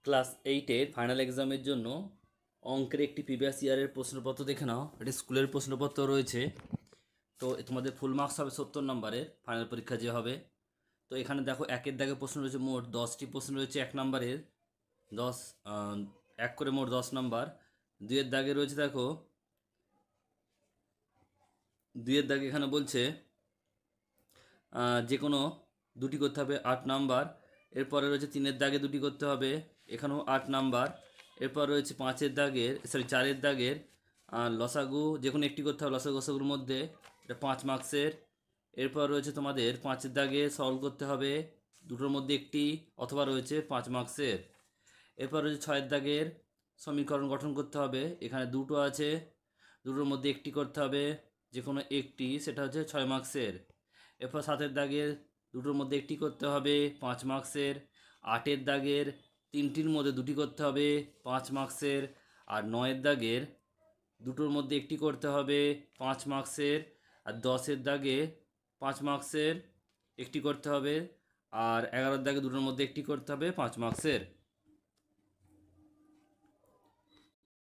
Class এইটের final এক্সামের জন্য অঙ্কের একটি প্রিভিয়াস ইয়ারের প্রশ্নপত্র দেখে নাও। এটি স্কুলের প্রশ্নপত্র রয়েছে। তো তোমাদের ফুল মার্কস হবে 70 নম্বরের ফাইনাল পরীক্ষা যে হবে। তো এখানে দেখো একের দাগে প্রশ্ন রয়েছে, মোট 10টি প্রশ্ন রয়েছে এক নম্বরের। 10 এক করে মোট 10 নম্বর। দুইয়ের দাগে রয়েছে দেখো, দুইয়ের দাগে এখানে বলছে যে কোনো দুটি করতে হবে 8 নাম্বার। এরপরে রয়েছে তিনের দাগে দুটি করতে হবে, এখানেও 8 নাম্বার। এরপর রয়েছে চারের দাগের লসাগু যে কোনো একটি করতে হবে লসাগুর মধ্যে, এটা 5 মার্কসের। এরপর রয়েছে তোমাদের 5-এর দাগে সলভ করতে হবে, দুটোর মধ্যে একটি, অথবা রয়েছে 5 মার্কসের। এরপর রয়েছে 6-এর দাগের সমীকরণ গঠন করতে হবে, এখানে দুটো আছে, দুটোর মধ্যে একটি করতে হবে, যে কোনো একটি, সেটা হচ্ছে 6 মার্কসের। এরপর 7-এর দাগের দুটোর মধ্যে একটি করতে হবে, 5 মার্কসের। 8-এর দাগের তিনটির মধ্যে দুটি করতে হবে, 5 মার্কসের। আর 9-এর দাগের দুটোর মধ্যে একটি করতে হবে, 5 মার্কসের। আর 10-এর দাগে 5 মার্কসের একটি করতে হবে, আর 11-এর দাগে দুটোর মধ্যে একটি করতে হবে, 5 মার্কসের।